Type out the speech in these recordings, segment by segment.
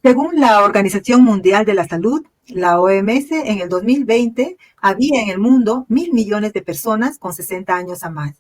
Según la Organización Mundial de la Salud, la OMS, en el 2020 había en el mundo 1.000 millones de personas con 60 años a más.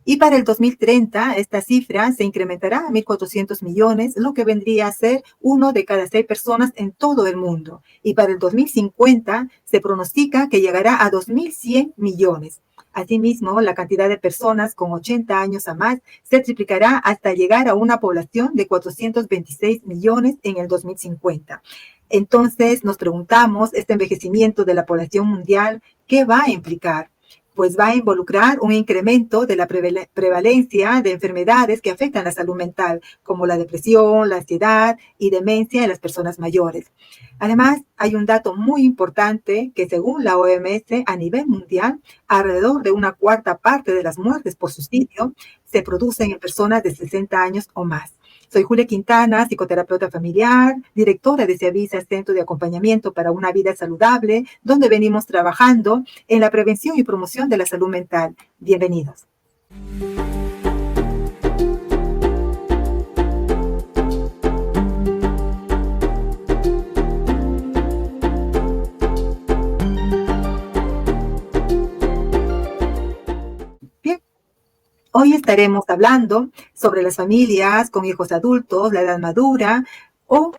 Y para el 2030, esta cifra se incrementará a 1.400 millones, lo que vendría a ser uno de cada 6 personas en todo el mundo. Y para el 2050 se pronostica que llegará a 2.100 millones. Asimismo, la cantidad de personas con 80 años a más se triplicará hasta llegar a una población de 426 millones en el 2050. Entonces nos preguntamos, este envejecimiento de la población mundial, ¿qué va a implicar? Pues va a involucrar un incremento de la prevalencia de enfermedades que afectan la salud mental, como la depresión, la ansiedad y demencia en las personas mayores. Además, hay un dato muy importante que según la OMS a nivel mundial, alrededor de una cuarta parte de las muertes por suicidio se producen en personas de 60 años o más. Soy Julia Quintana, psicoterapeuta familiar, directora de Seavisa Centro de Acompañamiento para una Vida Saludable, donde venimos trabajando en la prevención y promoción de la salud mental. Bienvenidos. Bien, hoy estaremos hablando sobre las familias con hijos adultos, la edad madura o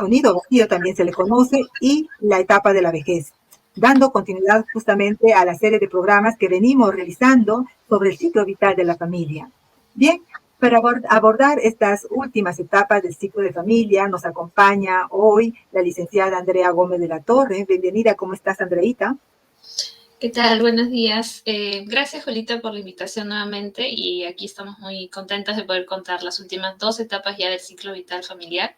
nido vacío también se le conoce, y la etapa de la vejez, dando continuidad justamente a la serie de programas que venimos realizando sobre el ciclo vital de la familia. Bien, para abordar estas últimas etapas del ciclo de familia nos acompaña hoy la licenciada Andrea Gómez de la Torre. Bienvenida, ¿cómo estás, Andreita? ¿Qué tal? Buenos días. Gracias, Jolita, por la invitación nuevamente y aquí estamos muy contentas de poder contar las últimas dos etapas ya del ciclo vital familiar,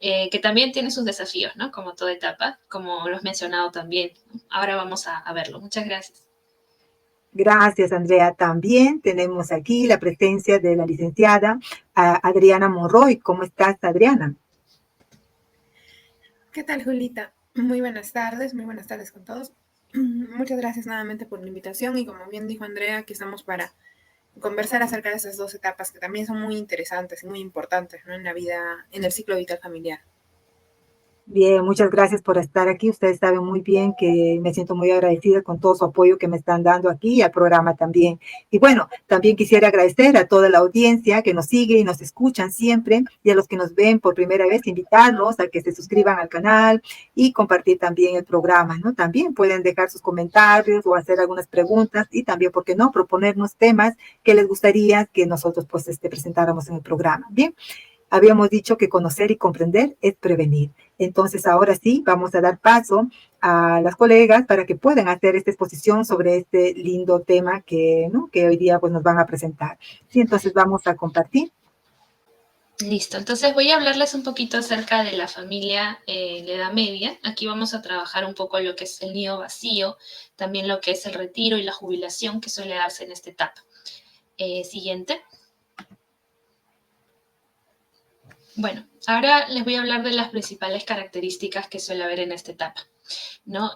que también tiene sus desafíos, ¿no? Como toda etapa, como lo has mencionado también, ¿no? Ahora vamos a verlo. Muchas gracias. Gracias, Andrea. También tenemos aquí la presencia de la licenciada Adriana Monroy. ¿Cómo estás, Adriana? ¿Qué tal, Julita? Muy buenas tardes con todos. Muchas gracias nuevamente por la invitación y como bien dijo Andrea, aquí estamos para conversar acerca de esas dos etapas que también son muy interesantes y muy importantes, ¿no? En la vida, en el ciclo vital familiar. Bien, muchas gracias por estar aquí. Ustedes saben muy bien que me siento muy agradecida con todo su apoyo que me están dando aquí y al programa también. Y bueno, también quisiera agradecer a toda la audiencia que nos sigue y nos escuchan siempre, y a los que nos ven por primera vez, invitarlos a que se suscriban al canal y compartir también el programa, ¿no? También pueden dejar sus comentarios o hacer algunas preguntas y también, ¿por qué no?, proponernos temas que les gustaría que nosotros pues presentáramos en el programa. Bien. Habíamos dicho que conocer y comprender es prevenir. Entonces, ahora sí, vamos a dar paso a las colegas para que puedan hacer esta exposición sobre este lindo tema ¿no?, que hoy día pues, nos van a presentar. Sí, entonces vamos a compartir. Listo, entonces voy a hablarles un poquito acerca de la familia en la Edad Media. Aquí vamos a trabajar un poco lo que es el nido vacío, también lo que es el retiro y la jubilación que suele darse en esta etapa. Siguiente. Bueno, ahora les voy a hablar de las principales características que suele haber en esta etapa, ¿no?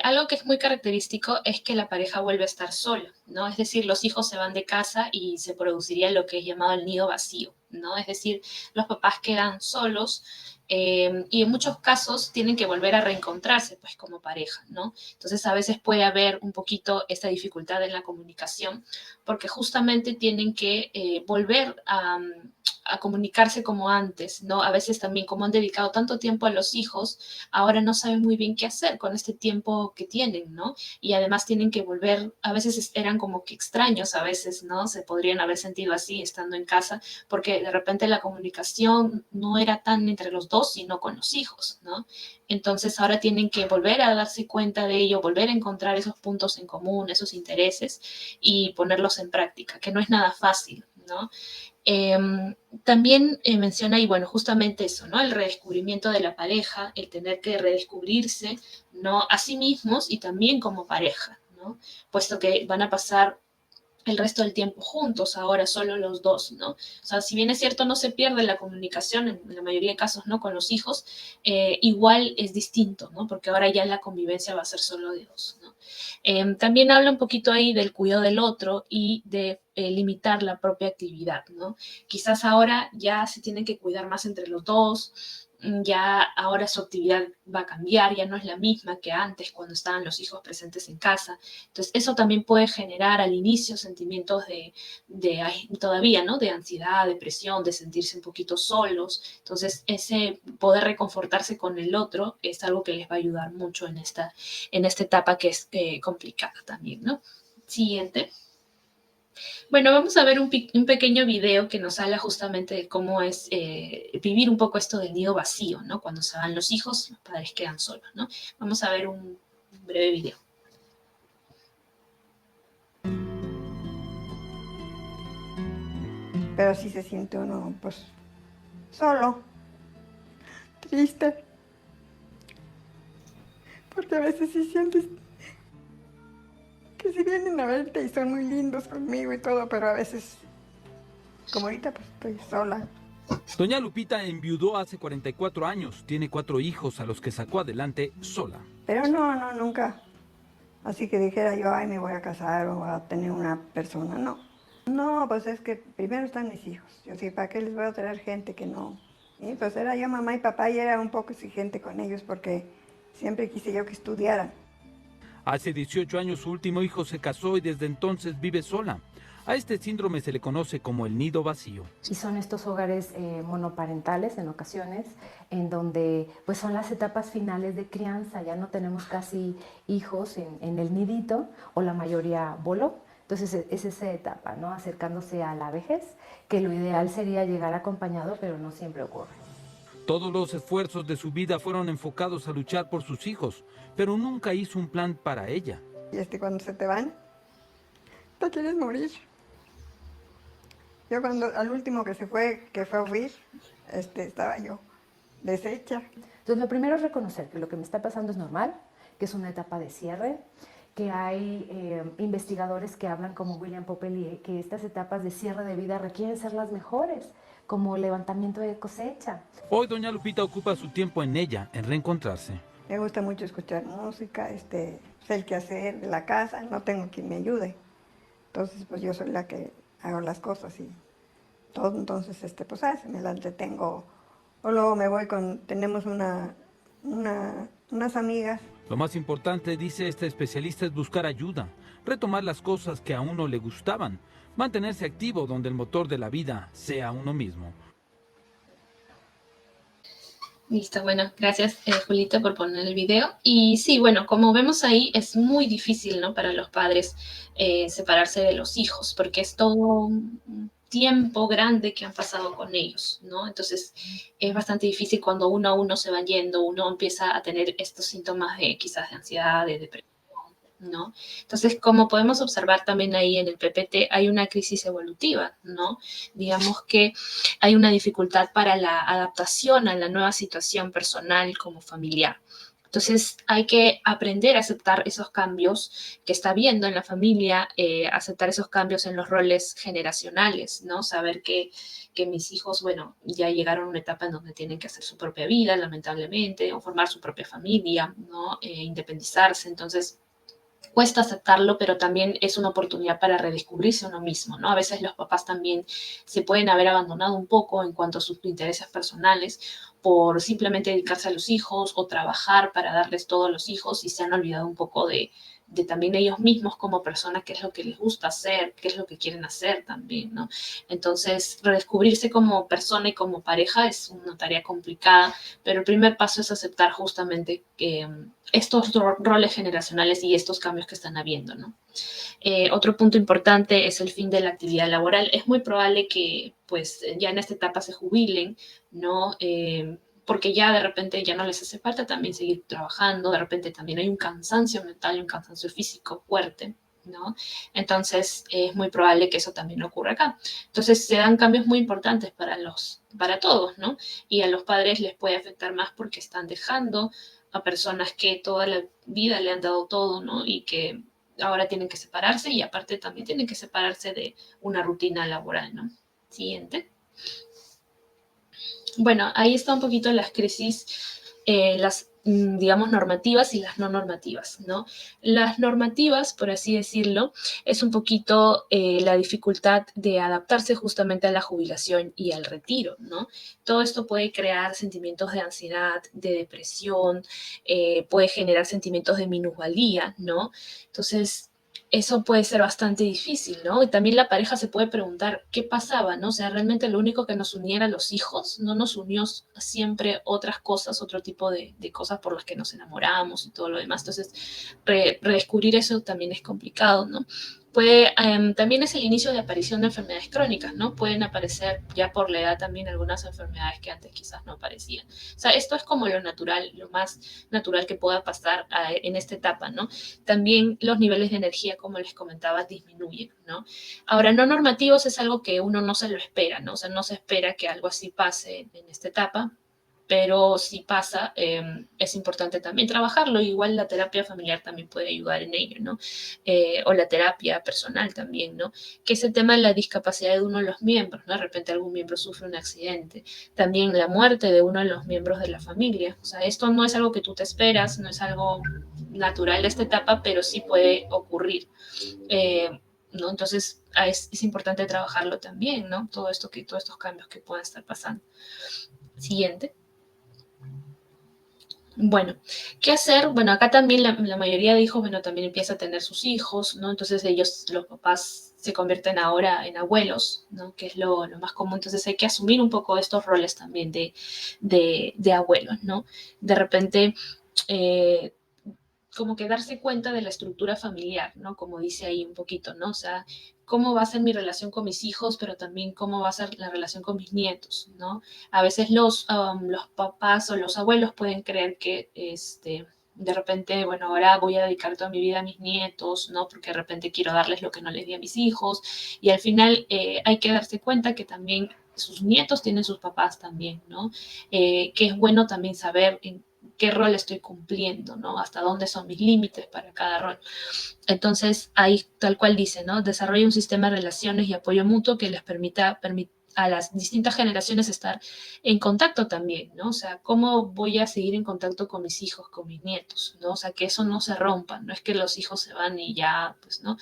Algo que es muy característico es que la pareja vuelve a estar sola, ¿no? Es decir, los hijos se van de casa y se produciría lo que es llamado el nido vacío, ¿no? Es decir, los papás quedan solos y en muchos casos tienen que volver a reencontrarse, pues, como pareja, ¿no? Entonces, a veces puede haber un poquito esta dificultad en la comunicación porque justamente tienen que volver a comunicarse como antes, ¿no? A veces también como han dedicado tanto tiempo a los hijos, ahora no saben muy bien qué hacer con este tiempo que tienen, ¿no? Y además tienen que volver, a veces eran como que extraños, a veces, ¿no? Se podrían haber sentido así estando en casa, porque de repente la comunicación no era tan entre los dos, sino con los hijos, ¿no? Entonces ahora tienen que volver a darse cuenta de ello, volver a encontrar esos puntos en común, esos intereses y ponerlos en práctica, que no es nada fácil, ¿no? Eh, También menciona, y bueno, justamente eso, ¿no? El redescubrimiento de la pareja, el tener que redescubrirse, ¿no? A sí mismos y también como pareja, ¿no? Puesto que van a pasar el resto del tiempo juntos, ahora solo los dos, ¿no? O sea, si bien es cierto, no se pierde la comunicación, en la mayoría de casos, ¿no? Con los hijos, igual es distinto, ¿no? Porque ahora ya la convivencia va a ser solo de dos, ¿no? También habla un poquito ahí del cuidado del otro y de limitar la propia actividad, ¿no? Quizás ahora ya se tienen que cuidar más entre los dos, ya ahora su actividad va a cambiar, ya no es la misma que antes cuando estaban los hijos presentes en casa. Entonces, eso también puede generar al inicio sentimientos todavía, ¿no? De ansiedad, depresión, de sentirse un poquito solos. Entonces, ese poder reconfortarse con el otro es algo que les va a ayudar mucho en esta etapa que es complicada también, ¿no? Siguiente. Bueno, vamos a ver un pequeño video que nos habla justamente de cómo es vivir un poco esto del nido vacío, ¿no? Cuando se van los hijos, los padres quedan solos, ¿no? Vamos a ver un breve video. Pero sí se siente uno, pues, solo, triste. Porque a veces sí sientes que sí vienen a verte y son muy lindos conmigo y todo, pero a veces, como ahorita, pues estoy sola. Doña Lupita enviudó hace 44 años, tiene 4 hijos a los que sacó adelante sola. Pero no, nunca. Así que dijera yo, ay, me voy a casar o a tener una persona, no. No, pues es que primero están mis hijos. Yo sí, ¿para qué les voy a traer gente que no? Y pues era yo mamá y papá y era un poco exigente con ellos porque siempre quise yo que estudiaran. Hace 18 años su último hijo se casó y desde entonces vive sola. A este síndrome se le conoce como el nido vacío. Y son estos hogares monoparentales en ocasiones, en donde pues son las etapas finales de crianza, ya no tenemos casi hijos en el nidito, o la mayoría voló. Entonces es esa etapa, ¿no? Acercándose a la vejez, que lo ideal sería llegar acompañado, pero no siempre ocurre. Todos los esfuerzos de su vida fueron enfocados a luchar por sus hijos, pero nunca hizo un plan para ella. Y cuando se te van, te quieres morir. Yo al último que se fue, que fue a huir, estaba yo deshecha. Entonces lo primero es reconocer que lo que me está pasando es normal, que es una etapa de cierre, que hay investigadores que hablan como William Popelier, que estas etapas de cierre de vida requieren ser las mejores, como levantamiento de cosecha. Hoy doña Lupita ocupa su tiempo en ella, en reencontrarse. Me gusta mucho escuchar música, sé el quehacer de la casa, no tengo quien me ayude. Entonces, pues yo soy la que hago las cosas y todo, entonces, pues me la entretengo. O luego me voy tenemos unas amigas. Lo más importante, dice esta especialista, es buscar ayuda, retomar las cosas que a uno le gustaban, mantenerse activo donde el motor de la vida sea uno mismo. Listo, bueno, gracias Julita por poner el video. Y sí, bueno, como vemos ahí, es muy difícil, ¿no? Para los padres separarse de los hijos, porque es todo un tiempo grande que han pasado con ellos, ¿no? Entonces es bastante difícil cuando uno a uno se van yendo, uno empieza a tener estos síntomas de quizás de ansiedad, de depresión, ¿no? Entonces, como podemos observar también ahí en el PPT, hay una crisis evolutiva, ¿no? Digamos que hay una dificultad para la adaptación a la nueva situación personal como familiar. Entonces, hay que aprender a aceptar esos cambios que está viendo en la familia, aceptar esos cambios en los roles generacionales, ¿no? Saber que mis hijos, bueno, ya llegaron a una etapa en donde tienen que hacer su propia vida, lamentablemente, o formar su propia familia, ¿no? Independizarse. Entonces, cuesta aceptarlo, pero también es una oportunidad para redescubrirse uno mismo, ¿no? A veces los papás también se pueden haber abandonado un poco en cuanto a sus intereses personales por simplemente dedicarse a los hijos o trabajar para darles todo a los hijos y se han olvidado un poco de también ellos mismos como personas, qué es lo que les gusta hacer, qué es lo que quieren hacer también, ¿no? Entonces, redescubrirse como persona y como pareja es una tarea complicada, pero el primer paso es aceptar justamente que estos roles generacionales y estos cambios que están habiendo, ¿no? Otro punto importante es el fin de la actividad laboral. Es muy probable que, pues, ya en esta etapa se jubilen, ¿no? Porque ya de repente ya no les hace falta también seguir trabajando, de repente también hay un cansancio mental y un cansancio físico fuerte, ¿no? Entonces es muy probable que eso también ocurra acá. Entonces se dan cambios muy importantes para todos, ¿no? Y a los padres les puede afectar más porque están dejando a personas que toda la vida le han dado todo, ¿no? Y que ahora tienen que separarse y aparte también tienen que separarse de una rutina laboral, ¿no? Siguiente. Bueno, ahí está un poquito las crisis, las digamos, normativas y las no normativas, ¿no? Las normativas, por así decirlo, es un poquito la dificultad de adaptarse justamente a la jubilación y al retiro, ¿no? Todo esto puede crear sentimientos de ansiedad, de depresión, puede generar sentimientos de minusvalía, ¿no? Entonces, eso puede ser bastante difícil, ¿no? Y también la pareja se puede preguntar qué pasaba, ¿no? O sea, realmente lo único que nos uniera a los hijos, no nos unió siempre otras cosas, otro tipo de cosas por las que nos enamoramos y todo lo demás. Entonces, redescubrir eso también es complicado, ¿no? También es el inicio de aparición de enfermedades crónicas, ¿no? Pueden aparecer ya por la edad también algunas enfermedades que antes quizás no aparecían. O sea, esto es como lo natural, lo más natural que pueda pasar en esta etapa, ¿no? También los niveles de energía, como les comentaba, disminuyen, ¿no? Ahora, no normativos es algo que uno no se lo espera, ¿no? O sea, no se espera que algo así pase en esta etapa, pero si pasa, es importante también trabajarlo. Igual la terapia familiar también puede ayudar en ello, ¿no? O la terapia personal también, ¿no? Que es el tema de la discapacidad de uno de los miembros, ¿no? De repente algún miembro sufre un accidente. También la muerte de uno de los miembros de la familia. O sea, esto no es algo que tú te esperas, no es algo natural de esta etapa, pero sí puede ocurrir. ¿No? Entonces es importante trabajarlo también, ¿no? Todos estos cambios que puedan estar pasando. Siguiente. Bueno, ¿qué hacer? Bueno, acá también la mayoría de hijos, bueno, también empieza a tener sus hijos, ¿no? Entonces ellos, los papás, se convierten ahora en abuelos, ¿no? Que es lo más común. Entonces hay que asumir un poco estos roles también de abuelos, ¿no? De repente, eh, como que darse cuenta de la estructura familiar, ¿no? Como dice ahí un poquito, ¿no? O sea, cómo va a ser mi relación con mis hijos, pero también cómo va a ser la relación con mis nietos, ¿no? A veces los papás o los abuelos pueden creer que, de repente, bueno, ahora voy a dedicar toda mi vida a mis nietos, ¿no? Porque de repente quiero darles lo que no les di a mis hijos. Y al final hay que darse cuenta que también sus nietos tienen sus papás también, ¿no? Que es bueno también saber en qué rol estoy cumpliendo, ¿no? Hasta dónde son mis límites para cada rol. Entonces, ahí tal cual dice, ¿no? Desarrolla un sistema de relaciones y apoyo mutuo que les permita a las distintas generaciones estar en contacto también, ¿no? O sea, ¿cómo voy a seguir en contacto con mis hijos, con mis nietos, ¿no? O sea, que eso no se rompa, no es que los hijos se van y ya, pues, ¿no?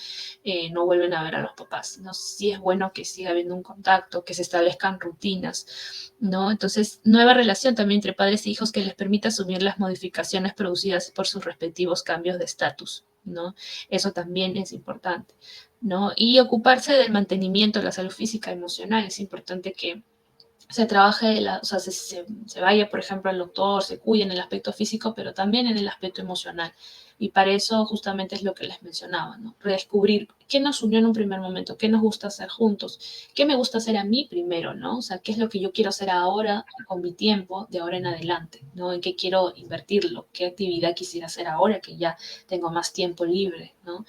No vuelven a ver a los papás, ¿no? Sí es bueno que siga habiendo un contacto, que se establezcan rutinas, ¿no? Entonces, nueva relación también entre padres e hijos que les permita asumir las modificaciones producidas por sus respectivos cambios de estatus, ¿no? Eso también es importante, ¿no? Y ocuparse del mantenimiento de la salud física y emocional. Es importante que se trabaje, o sea, se vaya, por ejemplo, al doctor, se cuide en el aspecto físico, pero también en el aspecto emocional. Y para eso justamente es lo que les mencionaba, ¿no? Redescubrir qué nos unió en un primer momento, qué nos gusta hacer juntos, qué me gusta hacer a mí primero, ¿no? O sea, qué es lo que yo quiero hacer ahora con mi tiempo, de ahora en adelante, ¿no? En qué quiero invertirlo, qué actividad quisiera hacer ahora que ya tengo más tiempo libre, ¿no?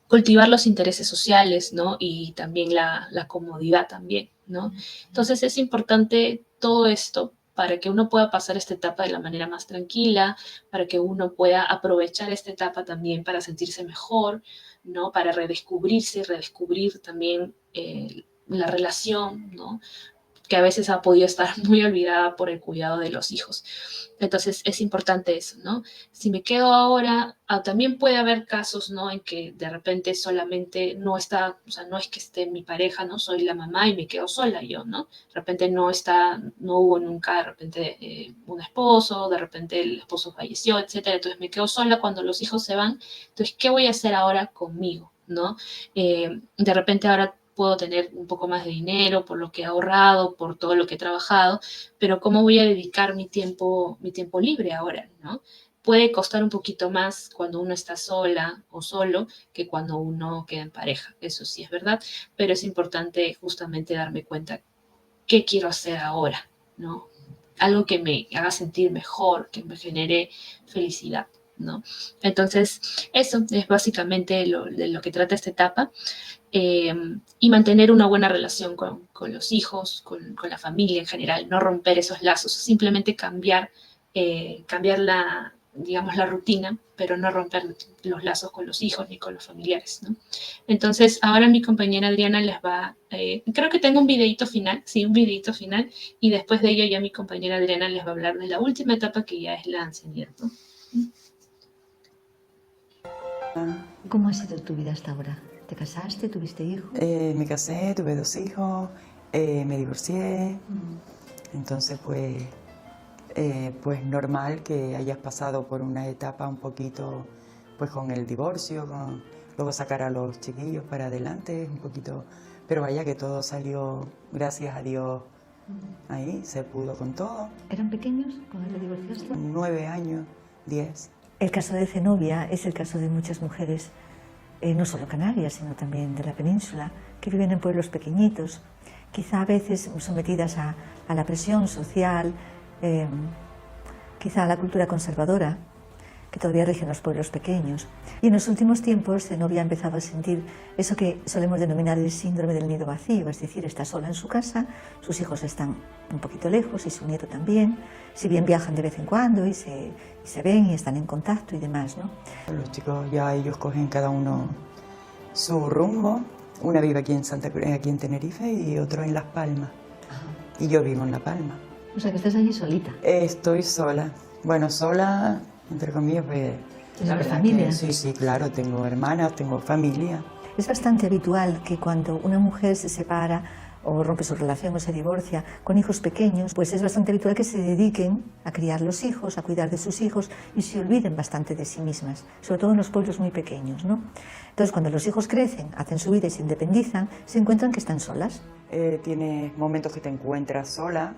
Cultivar los intereses sociales, ¿no? Y también la comodidad también, ¿no? Entonces es importante todo esto para que uno pueda pasar esta etapa de la manera más tranquila, para que uno pueda aprovechar esta etapa también para sentirse mejor, ¿no? Para redescubrirse, redescubrir también la relación, ¿no? Que a veces ha podido estar muy olvidada por el cuidado de los hijos. Entonces es importante eso, ¿no? Si me quedo ahora, también puede haber casos, ¿no? En que de repente solamente no está, o sea, no es que esté mi pareja, ¿no? Soy la mamá y me quedo sola yo, ¿no? De repente no está, no hubo nunca de repente un esposo, de repente el esposo falleció, etcétera. Entonces me quedo sola cuando los hijos se van. Entonces, ¿qué voy a hacer ahora conmigo, ¿no? De repente ahora puedo tener un poco más de dinero por lo que he ahorrado, por todo lo que he trabajado, pero ¿cómo voy a dedicar mi tiempo libre ahora, ¿no? Puede costar un poquito más cuando uno está sola o solo que cuando uno queda en pareja, eso sí es verdad, pero es importante justamente darme cuenta qué quiero hacer ahora, ¿no? Algo que me haga sentir mejor, que me genere felicidad, ¿no? Entonces, eso es básicamente de lo que trata esta etapa. Y mantener una buena relación con los hijos, con la familia en general, no romper esos lazos, simplemente cambiar digamos, la rutina, pero no romper los lazos con los hijos ni con los familiares, ¿no? Entonces, ahora mi compañera Adriana les va, creo que tengo un videito final, sí, un videito final, y después de ello ya mi compañera Adriana les va a hablar de la última etapa, que ya es la ancianidad, ¿no? ¿Cómo ha sido tu vida hasta ahora? ¿Te casaste? ¿Tuviste hijos? Me casé, tuve 2 hijos, me divorcié, entonces pues normal que hayas pasado por una etapa un poquito pues con el divorcio, luego sacar a los chiquillos para adelante, un poquito, pero vaya que todo salió, gracias a Dios, ahí se pudo con todo. ¿Eran pequeños cuando te divorciaste? 9 años, 10. El caso de Zenobia es el caso de muchas mujeres, no solo canarias, sino también de la península, que viven en pueblos pequeñitos, quizá a veces sometidas a la presión social, quizá a la cultura conservadora, que todavía rige en los pueblos pequeños. Y en los últimos tiempos Zenobia ha empezado a sentir eso que solemos denominar el síndrome del nido vacío, es decir, está sola en su casa, sus hijos están un poquito lejos y su nieto también, si bien viajan de vez en cuando y se ven y están en contacto y demás, ¿no? Los chicos ya ellos cogen cada uno su rumbo, una vive aquí en Tenerife y otro en Las Palmas, y yo vivo en La Palma. O sea que estás allí solita. Estoy sola, bueno, sola, entre comillas, pues... ¿Tienes familia? Sí, claro, tengo hermanas, tengo familia. Es bastante habitual que cuando una mujer se separa o rompe su relación o se divorcia con hijos pequeños, pues es bastante habitual que se dediquen a criar los hijos, a cuidar de sus hijos y se olviden bastante de sí mismas, sobre todo en los pueblos muy pequeños, ¿no? Entonces, cuando los hijos crecen, hacen su vida y se independizan, se encuentran que están solas. Tienes momentos que te encuentras sola,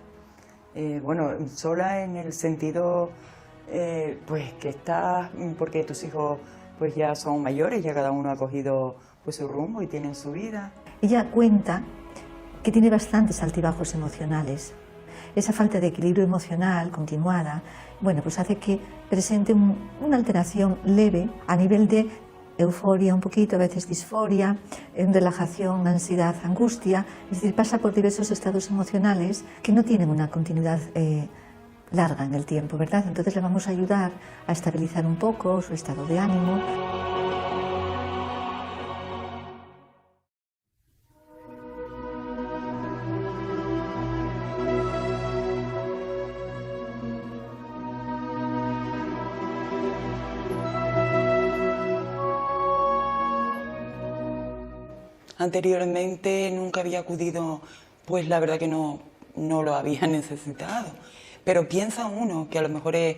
bueno, sola en el sentido, pues que estás, porque tus hijos pues ya son mayores, ya cada uno ha cogido pues su rumbo y tienen su vida. Ella cuenta que tiene bastantes altibajos emocionales. Esa falta de equilibrio emocional continuada, bueno, pues hace que presente una alteración leve a nivel de euforia un poquito, a veces disforia, relajación, ansiedad, angustia, es decir, pasa por diversos estados emocionales que no tienen una continuidad larga en el tiempo, ¿verdad? Entonces le vamos a ayudar a estabilizar un poco su estado de ánimo. Anteriormente nunca había acudido, pues la verdad que no lo había necesitado. Pero piensa uno que a lo mejor es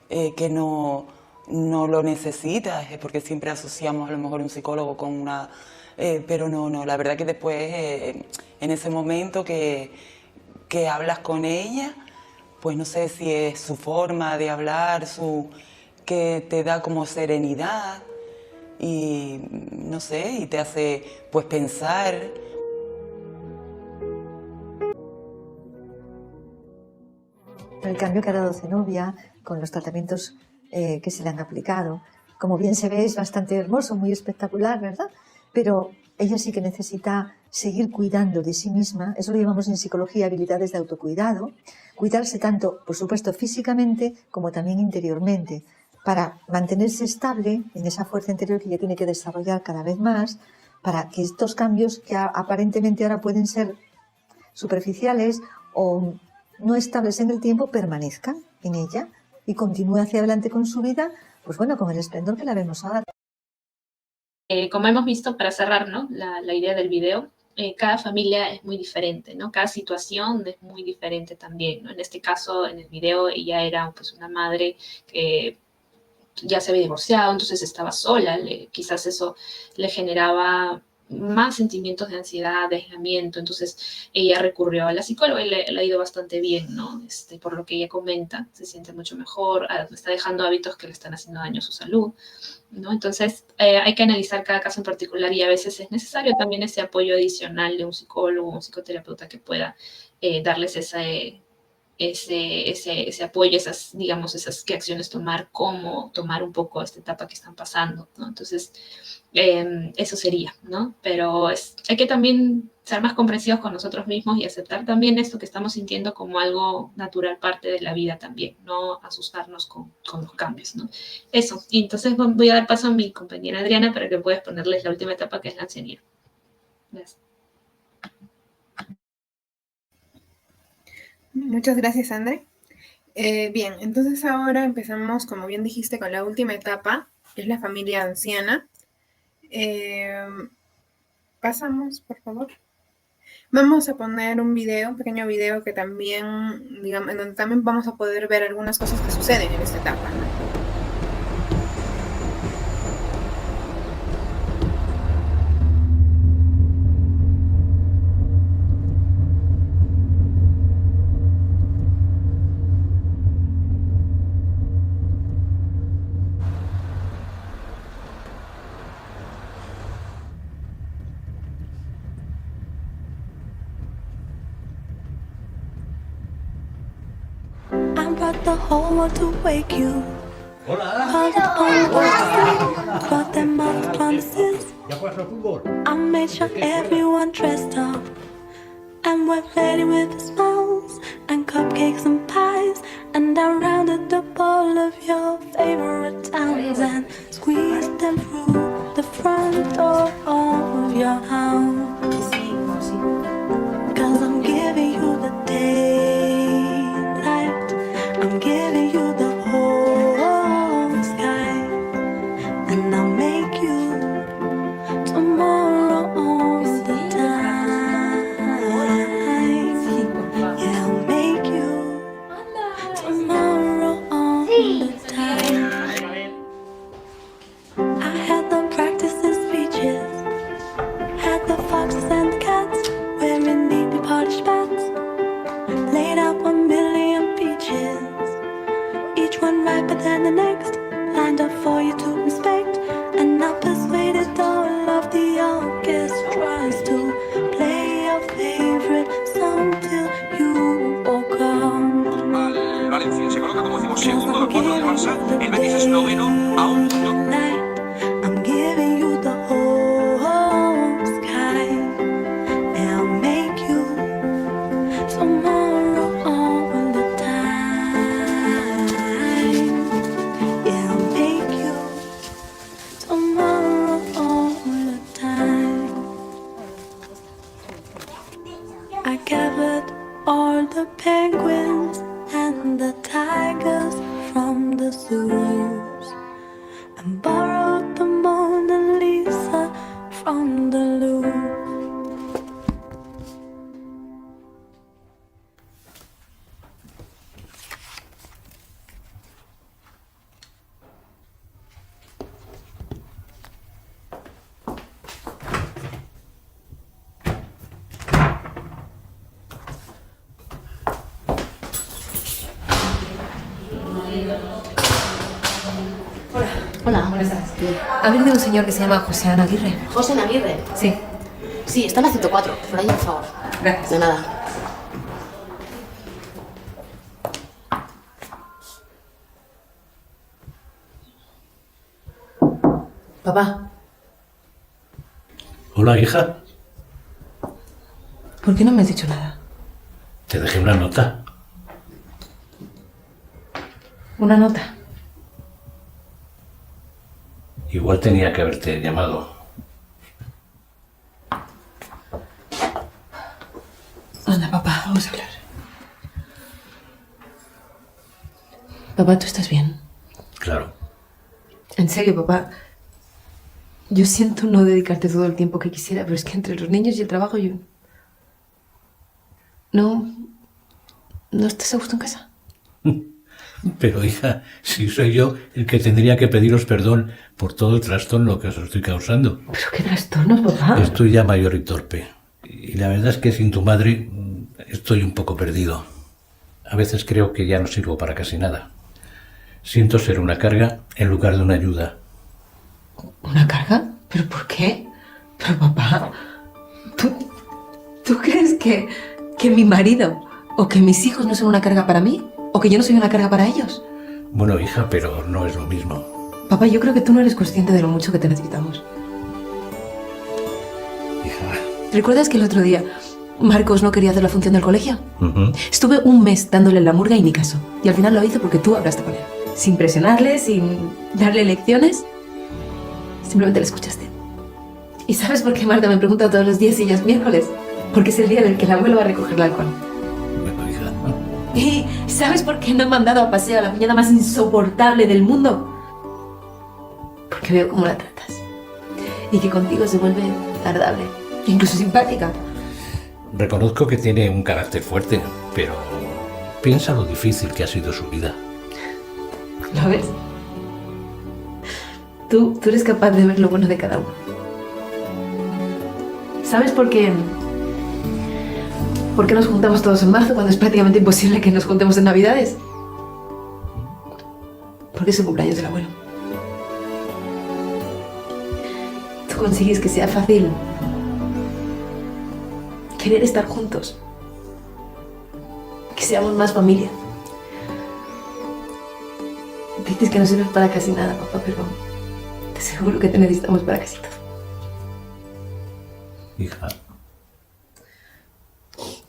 que no lo necesitas, es porque siempre asociamos a lo mejor un psicólogo con una... pero no, la verdad que después, en ese momento que hablas con ella, pues no sé si es su forma de hablar, que te da como serenidad y no sé, y te hace pues pensar. El cambio que ha dado Zenobia con los tratamientos que se le han aplicado, como bien se ve, es bastante hermoso, muy espectacular, ¿verdad? Pero ella sí que necesita seguir cuidando de sí misma, eso lo llamamos en psicología habilidades de autocuidado, cuidarse tanto, por supuesto, físicamente como también interiormente, para mantenerse estable en esa fuerza interior que ella tiene que desarrollar cada vez más, para que estos cambios que aparentemente ahora pueden ser superficiales o no estables en el tiempo permanezcan en ella y continúe hacia adelante con su vida, pues bueno, con el esplendor que la vemos ahora. Como hemos visto, para cerrar, ¿no?, la idea del video, cada familia es muy diferente, ¿no? Cada situación es muy diferente también, ¿no? En este caso, en el video, ella era pues una madre que ya se había divorciado, entonces estaba sola, quizás eso le generaba más sentimientos de ansiedad, de aislamiento, entonces ella recurrió a la psicóloga y le ha ido bastante bien, ¿no? Por lo que ella comenta, se siente mucho mejor, está dejando hábitos que le están haciendo daño a su salud, ¿no? Entonces hay que analizar cada caso en particular y a veces es necesario también ese apoyo adicional de un psicólogo o un psicoterapeuta que pueda darles ese apoyo, digamos, qué acciones tomar, cómo tomar un poco esta etapa que están pasando, ¿no? Entonces, eso sería, ¿no? Pero hay que también ser más comprensivos con nosotros mismos y aceptar también esto que estamos sintiendo como algo natural, parte de la vida también, no asustarnos con los cambios, ¿no? Eso, y entonces voy a dar paso a mi compañera Adriana para que puedas ponerles la última etapa, que es la ancianía. Gracias. Muchas gracias, André. Bien, entonces ahora empezamos, como bien dijiste, con la última etapa, que es la familia anciana. Pasamos, por favor. Vamos a poner un video, un pequeño video que también, digamos, en donde también vamos a poder ver algunas cosas que suceden en esta etapa, ¿no? Brought the whole world to wake you. Called it on voices, brought them all the promises. I made sure everyone dressed up and were ready with the smiles and cupcakes and pies. And I rounded up all of your favorite towns and squeezed them through the front door of your house. 'Cause I'm giving you the daylight, I'm giving you the whole sky, and I'll make you tomorrow all the time. Yeah, I'll make you tomorrow all the time. I had them practice the speeches, had the foxes and the cats wearing neatly polished bats, laid out 1,000,000 peaches, each one riper than the next, lined up for you to inspect. And I persuaded all of the orchestras to play your favorite song till you woke up. El Valencia se coloca como decimosegundo del cuadro del Barça, el Betis es noveno a un punto. I'm giving you the whole sky, and I'll make you tomorrow all the time. Yeah, I'll make you tomorrow all the time. I gathered all the penguins and the tigers from the zoos and borrowed the Mona Lisa from the Louvre. Hola, buenas tardes. Ha venido un señor que se llama José Ana Aguirre. ¿José Ana Aguirre? Sí. Sí, está en la 104. Por ahí, por favor. Gracias. De nada. Papá, Hola, hija. ¿por qué no me has dicho nada? Te dejé una nota. ¿Una nota? Igual tenía que haberte llamado. Anda, papá, vamos a hablar. Papá, ¿tú estás bien? Claro. En serio, papá. Yo siento no dedicarte todo el tiempo que quisiera, pero es que entre los niños y el trabajo yo... ¿No estás a gusto en casa? Pero, hija, si soy yo el que tendría que pediros perdón por todo el trastorno que os estoy causando. ¿Pero qué trastorno, papá? Estoy ya mayor y torpe. Y la verdad es que sin tu madre estoy un poco perdido. A veces creo que ya no sirvo para casi nada. Siento ser una carga en lugar de una ayuda. ¿Una carga? ¿Pero por qué? Pero papá, ¿tú crees que mi marido ¿O que mis hijos no son una carga para mí? ¿O que yo no soy una carga para ellos? Bueno, hija, pero no es lo mismo. Papá, yo creo que tú no eres consciente de lo mucho que te necesitamos. Hija. ¿Recuerdas que el otro día Marcos no quería hacer la función del colegio? Ujú. Estuve un mes dándole la murga y ni caso. Y al final lo hizo porque tú hablaste con él. Sin presionarle, sin darle lecciones. Simplemente le escuchaste. ¿Y sabes por qué Marta me pregunta todos los días si ya es miércoles? Porque es el día en el que el abuelo va a recoger el alcohol. Bueno, hija, no. ¿Y sabes por qué no he mandado a paseo a la cuñada más insoportable del mundo? Porque veo cómo la tratas. Y que contigo se vuelve agradable, incluso simpática. Reconozco que tiene un carácter fuerte, pero piensa lo difícil que ha sido su vida. ¿Lo ves? Tú eres capaz de ver lo bueno de cada uno. ¿Sabes por qué? ¿Por qué nos juntamos todos en marzo cuando es prácticamente imposible que nos juntemos en Navidades? Porque es el cumpleaños del abuelo. Tú consigues que sea fácil querer estar juntos. Que seamos más familia. Dices que no sirves para casi nada, papá, pero te aseguro que te necesitamos para casi todo. Hija.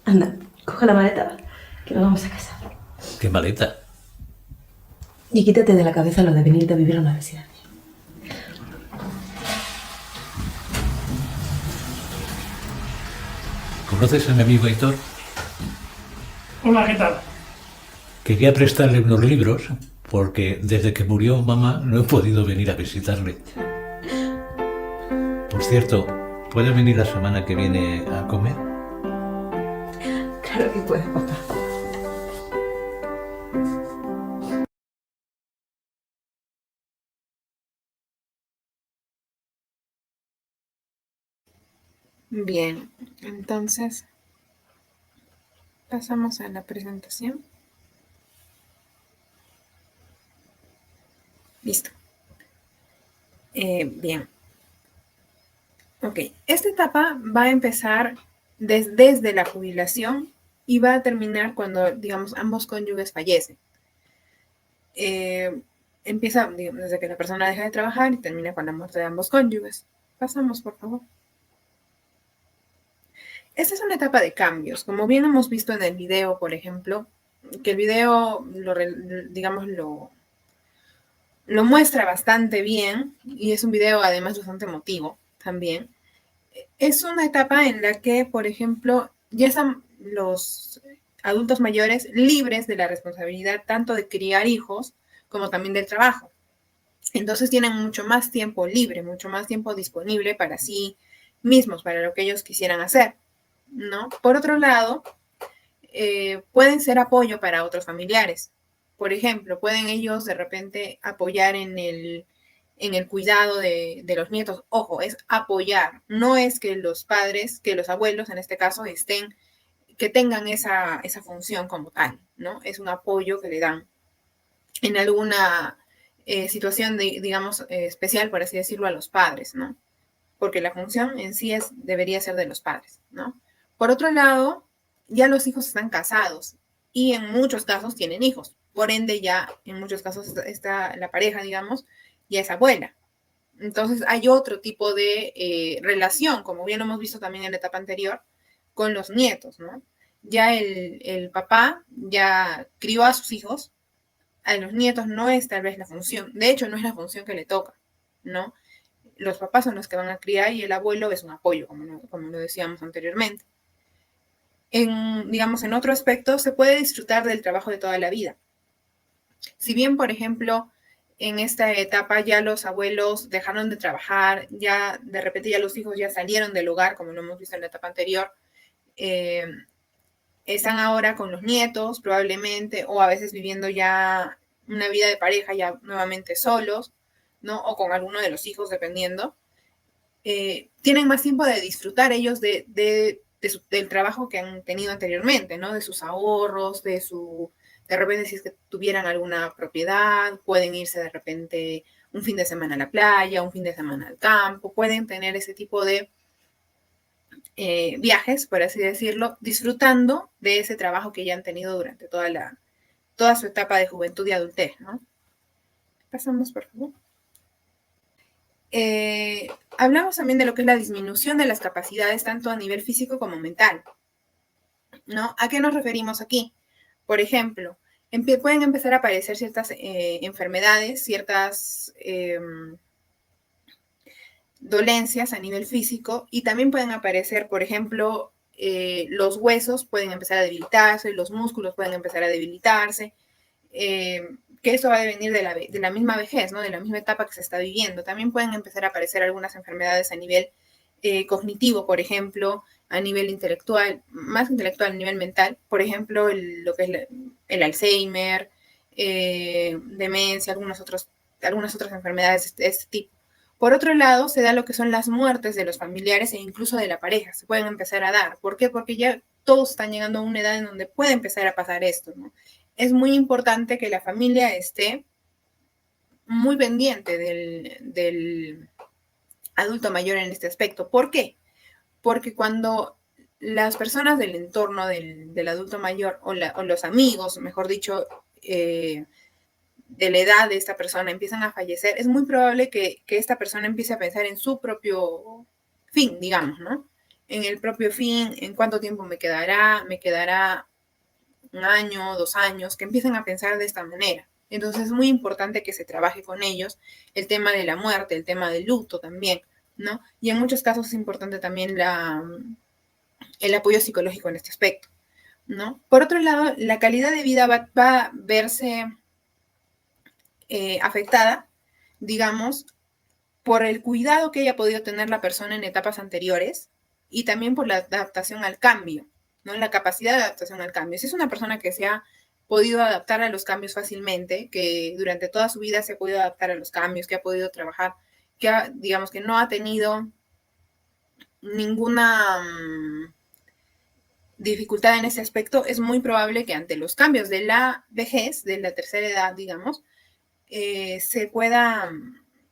Anda, coge la maleta, que nos vamos a casa. ¿Qué maleta? Y quítate de la cabeza lo de venirte a vivir a una residencia. ¿Conoces a mi amigo Aitor? Hola, ¿qué tal? Quería prestarle unos libros porque desde que murió mamá no he podido venir a visitarle. Por cierto, ¿puede venir la semana que viene a comer? Claro que puede, papá. Bien, entonces pasamos a la presentación. Listo. Bien. Ok, esta etapa va a empezar desde la jubilación y va a terminar cuando, digamos, ambos cónyuges fallecen. Empieza, digamos, desde que la persona deja de trabajar y termina con la muerte de ambos cónyuges. Pasamos, por favor. Esta es una etapa de cambios. Como bien hemos visto en el video, por ejemplo, que el video, lo muestra bastante bien y es un video además bastante emotivo también. Es una etapa en la que, por ejemplo, ya están los adultos mayores libres de la responsabilidad tanto de criar hijos como también del trabajo. Entonces tienen mucho más tiempo libre, mucho más tiempo disponible para sí mismos, para lo que ellos quisieran hacer, ¿no? Por otro lado, pueden ser apoyo para otros familiares. Por ejemplo, pueden ellos de repente apoyar en el cuidado de los nietos. Ojo, es apoyar. No es que los padres, que los abuelos en este caso, que tengan esa función como tal, ¿no? Es un apoyo que le dan en alguna situación, digamos, especial, por así decirlo, a los padres, ¿no? Porque la función en sí debería ser de los padres, ¿no? Por otro lado, ya los hijos están casados y en muchos casos tienen hijos. Por ende, ya en muchos casos está la pareja, digamos, ya es abuela. Entonces, hay otro tipo de relación, como bien lo hemos visto también en la etapa anterior, con los nietos, ¿no? Ya el papá ya crió a sus hijos, a los nietos no es tal vez la función, de hecho no es la función que le toca, ¿no? Los papás son los que van a criar y el abuelo es un apoyo, como lo decíamos anteriormente. Digamos, en otro aspecto, se puede disfrutar del trabajo de toda la vida. Si bien, por ejemplo, en esta etapa ya los abuelos dejaron de trabajar, ya de repente ya los hijos ya salieron del hogar, como lo hemos visto en la etapa anterior, están ahora con los nietos probablemente, o a veces viviendo ya una vida de pareja ya nuevamente solos, ¿no? O con alguno de los hijos, dependiendo. Tienen más tiempo de disfrutar ellos del trabajo que han tenido anteriormente, ¿no? De sus ahorros, de repente si es que tuvieran alguna propiedad, pueden irse de repente un fin de semana a la playa, un fin de semana al campo, pueden tener ese tipo de viajes, por así decirlo, disfrutando de ese trabajo que ya han tenido durante toda su etapa de juventud y adultez, ¿no? Pasamos, por favor. Hablamos también de lo que es la disminución de las capacidades tanto a nivel físico como mental, ¿no? ¿A qué nos referimos aquí? Por ejemplo, pueden empezar a aparecer ciertas enfermedades, ciertas dolencias a nivel físico, y también pueden aparecer, por ejemplo, los huesos pueden empezar a debilitarse, los músculos pueden empezar a debilitarse, que eso va a venir de la misma vejez, ¿no? De la misma etapa que se está viviendo. También pueden empezar a aparecer algunas enfermedades a nivel cognitivo, por ejemplo, a nivel intelectual, más intelectual, a nivel mental, por ejemplo, lo que es el Alzheimer, demencia, algunas otras enfermedades de este tipo. Por otro lado, se da lo que son las muertes de los familiares e incluso de la pareja, se pueden empezar a dar. ¿Por qué? Porque ya todos están llegando a una edad en donde puede empezar a pasar esto, ¿no? Es muy importante que la familia esté muy pendiente del adulto mayor en este aspecto. ¿Por qué? Porque cuando las personas del entorno del adulto mayor o los amigos, mejor dicho, de la edad de esta persona empiezan a fallecer, es muy probable que esta persona empiece a pensar en su propio fin, digamos, ¿no? En el propio fin, en cuánto tiempo me quedará 1 año, 2 años, que empiecen a pensar de esta manera. Entonces es muy importante que se trabaje con ellos el tema de la muerte, el tema del luto también, ¿no? Y en muchos casos es importante también el apoyo psicológico en este aspecto, ¿no? Por otro lado, la calidad de vida va a verse afectada, digamos, por el cuidado que haya podido tener la persona en etapas anteriores y también por la adaptación al cambio, ¿no? La capacidad de adaptación al cambio. Si es una persona que se ha podido adaptar a los cambios fácilmente, que durante toda su vida se ha podido adaptar a los cambios, que ha podido trabajar, digamos que no ha tenido ninguna dificultad en ese aspecto, es muy probable que ante los cambios de la vejez, de la tercera edad, digamos, se pueda,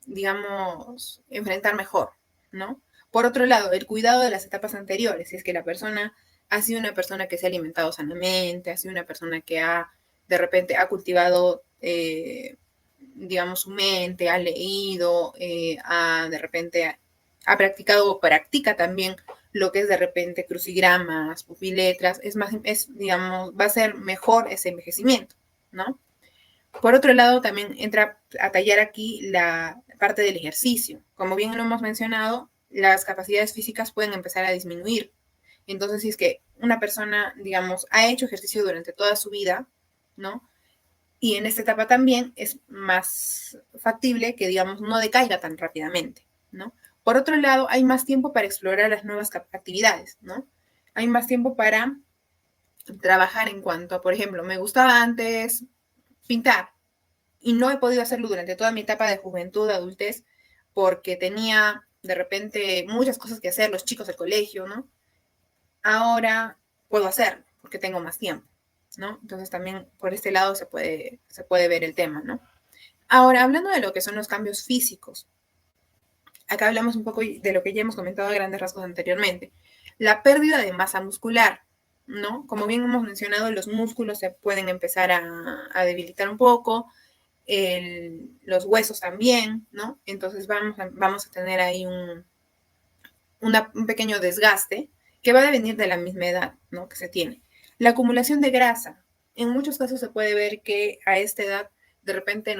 digamos, enfrentar mejor, ¿no? Por otro lado, el cuidado de las etapas anteriores, si es que la persona ha sido una persona que se ha alimentado sanamente, ha sido una persona que de repente ha cultivado, digamos, su mente, ha leído, de repente ha practicado o practica también lo que es de repente crucigramas, pupiletras, digamos, va a ser mejor ese envejecimiento, ¿no? Por otro lado, también entra a tallar aquí la parte del ejercicio. Como bien lo hemos mencionado, las capacidades físicas pueden empezar a disminuir. Entonces, si es que una persona, digamos, ha hecho ejercicio durante toda su vida, ¿no? Y en esta etapa también es más factible que, digamos, no decaiga tan rápidamente, ¿no? Por otro lado, hay más tiempo para explorar las nuevas actividades, ¿no? Hay más tiempo para trabajar en cuanto a, por ejemplo, me gustaba antes pintar y no he podido hacerlo durante toda mi etapa de juventud, adultez, porque tenía de repente muchas cosas que hacer, los chicos del colegio, ¿no? Ahora puedo hacerlo porque tengo más tiempo, ¿no? Entonces también por este lado se puede ver el tema, ¿no? Ahora, hablando de lo que son los cambios físicos, acá hablamos un poco de lo que ya hemos comentado a grandes rasgos anteriormente, la pérdida de masa muscular, ¿no? Como bien hemos mencionado, los músculos se pueden empezar a debilitar un poco, los huesos también, ¿no? Entonces vamos a tener ahí un pequeño desgaste que va a venir de la misma edad, ¿no? Que se tiene. La acumulación de grasa. En muchos casos se puede ver que a esta edad de repente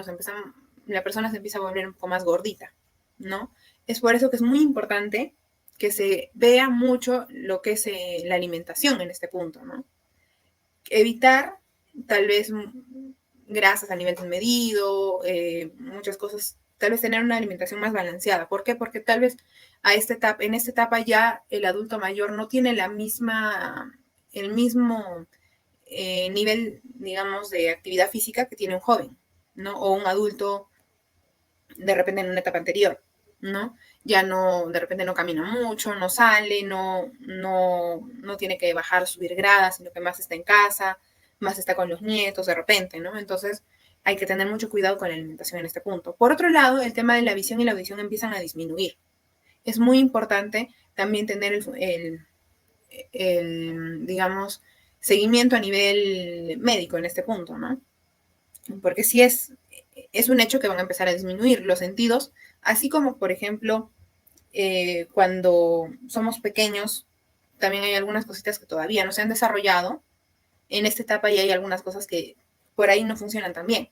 la persona se empieza a volver un poco más gordita, ¿no? Es por eso que es muy importante que se vea mucho lo que es la alimentación en este punto, ¿no? Evitar tal vez grasas a nivel desmedido, muchas cosas, tal vez tener una alimentación más balanceada. ¿Por qué? Porque tal vez en esta etapa ya el adulto mayor no tiene el mismo nivel, digamos, de actividad física que tiene un joven, ¿no? O un adulto de repente en una etapa anterior, ¿no? Ya de repente no camina mucho, no sale, no tiene que bajar, subir gradas, sino que más está en casa, más está con los nietos de repente, ¿no? Entonces hay que tener mucho cuidado con la alimentación en este punto. Por otro lado, el tema de la visión y la audición empiezan a disminuir. Es muy importante también tener digamos, seguimiento a nivel médico en este punto, ¿no? Porque sí es un hecho que van a empezar a disminuir los sentidos, así como, por ejemplo, cuando somos pequeños, también hay algunas cositas que todavía no se han desarrollado en esta etapa y hay algunas cosas que por ahí no funcionan tan bien,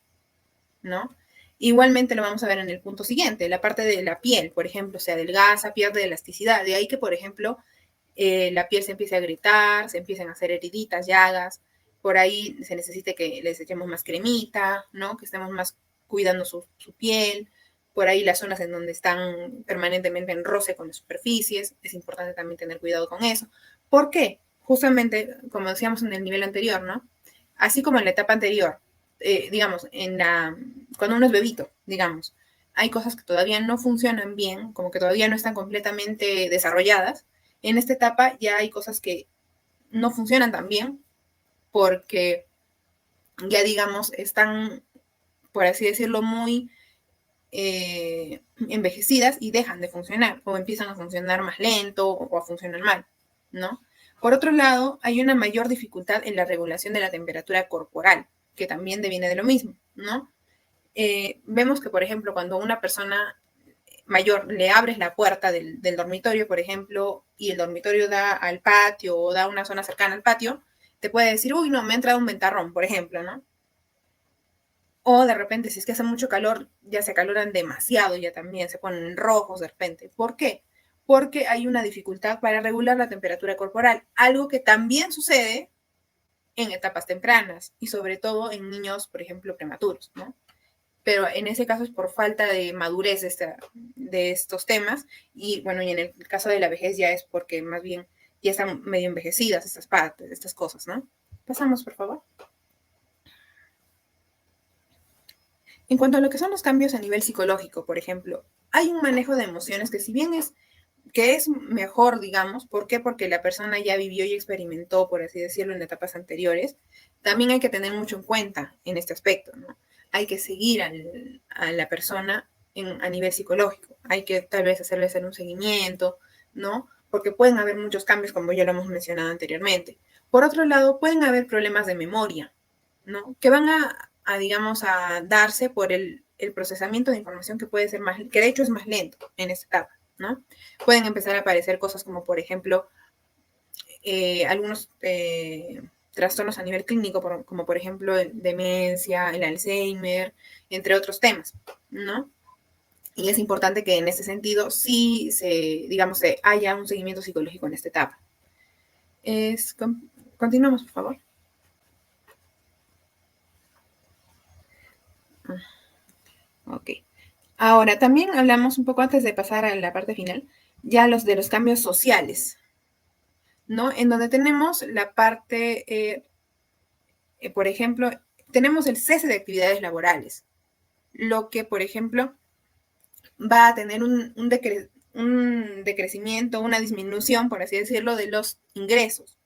¿no? Igualmente lo vamos a ver en el punto siguiente, la parte de la piel, por ejemplo, se adelgaza, pierde elasticidad, de ahí que, por ejemplo, la piel se empiece a agrietar, se empiecen a hacer heriditas, llagas, por ahí se necesite que les echemos más cremita, ¿no? Que estemos más cuidando su piel, por ahí las zonas en donde están permanentemente en roce con las superficies, es importante también tener cuidado con eso. ¿Por qué? Justamente, como decíamos en el nivel anterior, ¿no? Así como en la etapa anterior, digamos, cuando uno es bebito, digamos, hay cosas que todavía no funcionan bien, como que todavía no están completamente desarrolladas. En esta etapa ya hay cosas que no funcionan tan bien porque ya, digamos, están, por así decirlo, muy envejecidas y dejan de funcionar o empiezan a funcionar más lento o a funcionar mal, ¿no? Por otro lado, hay una mayor dificultad en la regulación de la temperatura corporal, que también deviene de lo mismo, ¿no? Vemos que, por ejemplo, cuando una persona mayor le abres la puerta del dormitorio, por ejemplo, y el dormitorio da al patio o da una zona cercana al patio, te puede decir, uy, no, me ha entrado un ventarrón, por ejemplo, ¿no? O de repente, si es que hace mucho calor, ya se acaloran demasiado, ya también se ponen rojos de repente. ¿Por qué? Porque hay una dificultad para regular la temperatura corporal, algo que también sucede en etapas tempranas y sobre todo en niños, por ejemplo, prematuros, ¿no? Pero en ese caso es por falta de madurez de estos temas y bueno, y en el caso de la vejez ya es porque más bien ya están medio envejecidas estas partes, estas cosas, ¿no? Pasamos, por favor. En cuanto a lo que son los cambios a nivel psicológico, por ejemplo, hay un manejo de emociones que si bien es mejor, digamos, ¿por qué? Porque la persona ya vivió y experimentó, por así decirlo, en etapas anteriores, también hay que tener mucho en cuenta en este aspecto, ¿no? Hay que seguir a la persona a nivel psicológico, hay que tal vez hacer un seguimiento, ¿no? Porque pueden haber muchos cambios, como ya lo hemos mencionado anteriormente. Por otro lado, pueden haber problemas de memoria, ¿no? Que van digamos, a darse por el procesamiento de información que puede ser que de hecho es más lento en esta etapa, ¿no? Pueden empezar a aparecer cosas como, por ejemplo, algunos trastornos a nivel clínico, como por ejemplo demencia, el Alzheimer, entre otros temas, ¿no? Y es importante que en ese sentido sí digamos, haya un seguimiento psicológico en esta etapa. Continuamos, por favor. Ok. Ahora, también hablamos un poco antes de pasar a la parte final, ya de los cambios sociales, ¿no? En donde tenemos la parte, por ejemplo, tenemos el cese de actividades laborales, lo que, por ejemplo, va a tener un decrecimiento, una disminución, por así decirlo, de los ingresos,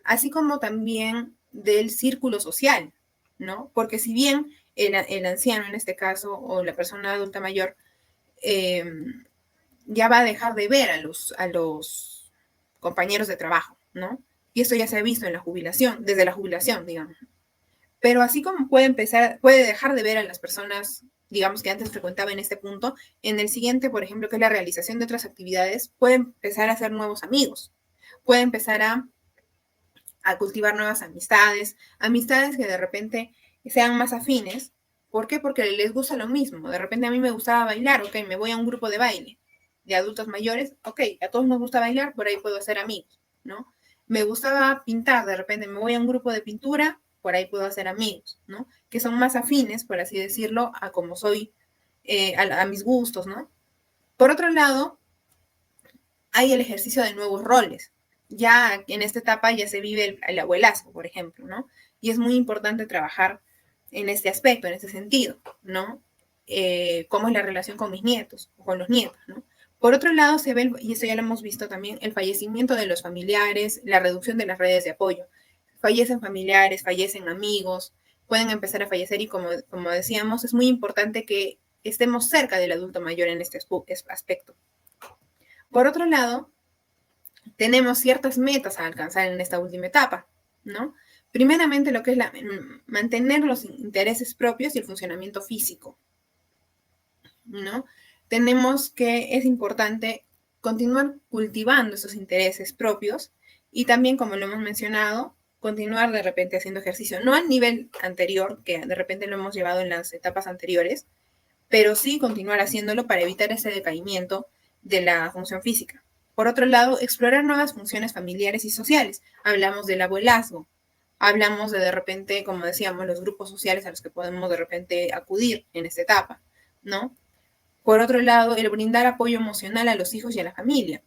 así como también del círculo social, ¿no? Porque si bien el anciano en este caso o la persona adulta mayor ya va a dejar de ver a los compañeros de trabajo, ¿no? Y esto ya se ha visto en la jubilación, desde la jubilación, digamos. Pero así como puede dejar de ver a las personas, digamos, que antes frecuentaba en este punto, en el siguiente, por ejemplo, que es la realización de otras actividades, puede empezar a hacer nuevos amigos, puede empezar a cultivar nuevas amistades que de repente sean más afines. ¿Por qué? Porque les gusta lo mismo. De repente a mí me gustaba bailar, ok, me voy a un grupo de baile de adultos mayores, ok, a todos nos gusta bailar, por ahí puedo hacer amigos, ¿no? Me gustaba pintar, de repente me voy a un grupo de pintura, por ahí puedo hacer amigos, ¿no? Que son más afines, por así decirlo, a como soy, a mis gustos, ¿no? Por otro lado, hay el ejercicio de nuevos roles. Ya en esta etapa ya se vive el abuelazgo, por ejemplo, ¿no? Y es muy importante trabajar en este aspecto, en este sentido, ¿no? Cómo es la relación con mis nietos o con los nietos, ¿no? Por otro lado, se ve, y esto ya lo hemos visto también, el fallecimiento de los familiares, la reducción de las redes de apoyo. Fallecen familiares, fallecen amigos, pueden empezar a fallecer y como decíamos, es muy importante que estemos cerca del adulto mayor en este aspecto. Por otro lado, tenemos ciertas metas a alcanzar en esta última etapa, ¿no? Primeramente, lo que es mantener los intereses propios y el funcionamiento físico, ¿no? Es importante continuar cultivando esos intereses propios y también, como lo hemos mencionado, continuar de repente haciendo ejercicio, no al nivel anterior, que de repente lo hemos llevado en las etapas anteriores, pero sí continuar haciéndolo para evitar ese decaimiento de la función física. Por otro lado, explorar nuevas funciones familiares y sociales. Hablamos del abuelazgo, hablamos de repente, como decíamos, los grupos sociales a los que podemos de repente acudir en esta etapa, ¿no? Por otro lado, el brindar apoyo emocional a los hijos y a la familia.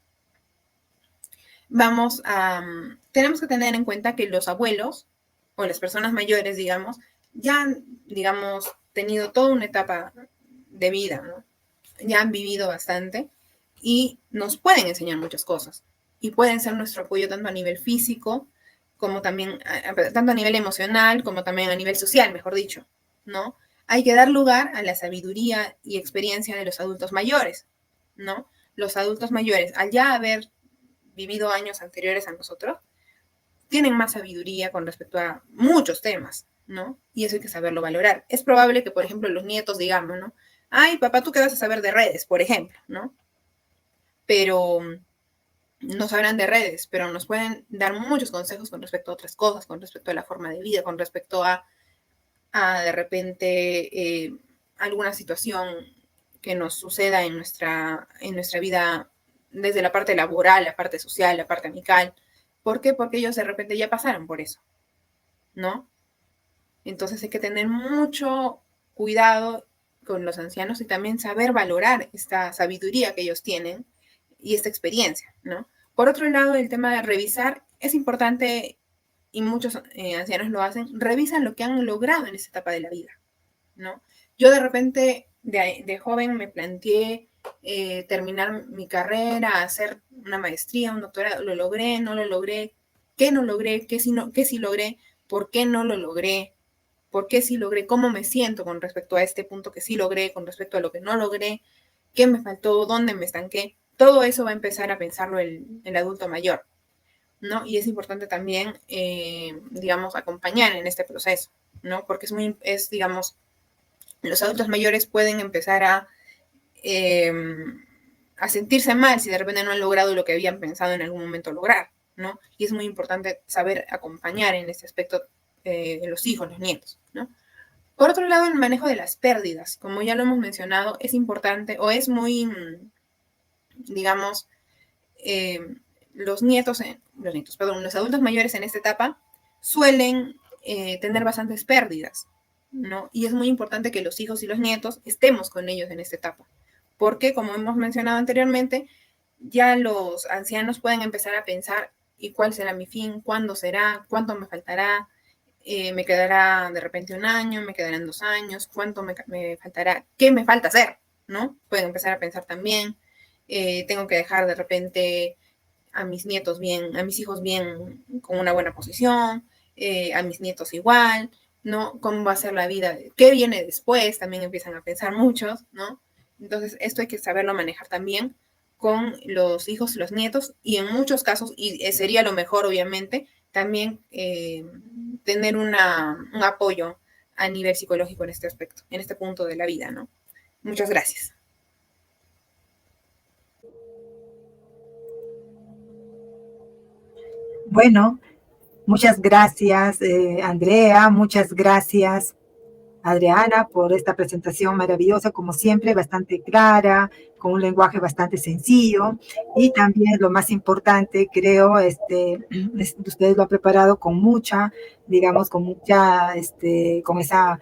Tenemos que tener en cuenta que los abuelos o las personas mayores, digamos, ya han, tenido toda una etapa de vida, ¿no? Ya han vivido bastante y nos pueden enseñar muchas cosas y pueden ser nuestro apoyo tanto a nivel físico como también, tanto a nivel emocional como también a nivel social, mejor dicho, ¿no? Hay que dar lugar a la sabiduría y experiencia de los adultos mayores, ¿no? Los adultos mayores, al ya haber vivido años anteriores a nosotros, tienen más sabiduría con respecto a muchos temas, ¿no? Y eso hay que saberlo valorar. Es probable que, por ejemplo, los nietos digamos, ¿no? Ay, papá, ¿tú qué vas a saber de redes, por ejemplo, ¿no? Pero no sabrán de redes, pero nos pueden dar muchos consejos con respecto a otras cosas, con respecto a la forma de vida, con respecto a de repente alguna situación que nos suceda en nuestra vida desde la parte laboral, la parte social, la parte amical. ¿Por qué? Porque ellos de repente ya pasaron por eso, ¿no? Entonces hay que tener mucho cuidado con los ancianos y también saber valorar esta sabiduría que ellos tienen y esta experiencia, ¿no? Por otro lado, el tema de revisar es importante y muchos ancianos lo hacen, revisan lo que han logrado en esta etapa de la vida, ¿no? Yo de repente, de joven, me planteé terminar mi carrera, hacer una maestría, un doctorado. ¿Lo logré? ¿No lo logré? ¿Qué no logré? ¿Qué sí logré? ¿Por qué no lo logré? ¿Por qué sí logré? ¿Cómo me siento con respecto a este punto que sí logré, con respecto a lo que no logré? ¿Qué me faltó? ¿Dónde me estanqué? Todo eso va a empezar a pensarlo el adulto mayor, ¿no? Y es importante también, acompañar en este proceso, ¿no? Porque los adultos mayores pueden empezar a sentirse mal si de repente no han logrado lo que habían pensado en algún momento lograr, ¿no? Y es muy importante saber acompañar en este aspecto los hijos, los nietos, ¿no? Por otro lado, el manejo de las pérdidas, como ya lo hemos mencionado, es importante o es muy, los adultos mayores en esta etapa suelen tener bastantes pérdidas, ¿no? Y es muy importante que los hijos y los nietos estemos con ellos en esta etapa, porque como hemos mencionado anteriormente, ya los ancianos pueden empezar a pensar, ¿y cuál será mi fin? ¿Cuándo será? ¿Cuánto me faltará? ¿Me quedará de repente un año? ¿Me quedarán 2 años? ¿Cuánto me faltará? ¿Qué me falta hacer? ¿No? Pueden empezar a pensar también, tengo que dejar de repente a mis nietos bien, a mis hijos bien, con una buena posición, a mis nietos igual, ¿no? ¿Cómo va a ser la vida? ¿Qué viene después? También empiezan a pensar muchos, ¿no? Entonces, esto hay que saberlo manejar también con los hijos y los nietos, y en muchos casos, y sería lo mejor, obviamente, también tener un apoyo a nivel psicológico en este aspecto, en este punto de la vida, ¿no? Muchas gracias. Bueno, muchas gracias, Andrea, muchas gracias, Adriana, por esta presentación maravillosa, como siempre, bastante clara, con un lenguaje bastante sencillo, y también lo más importante, creo, ustedes lo han preparado con mucha, con esa,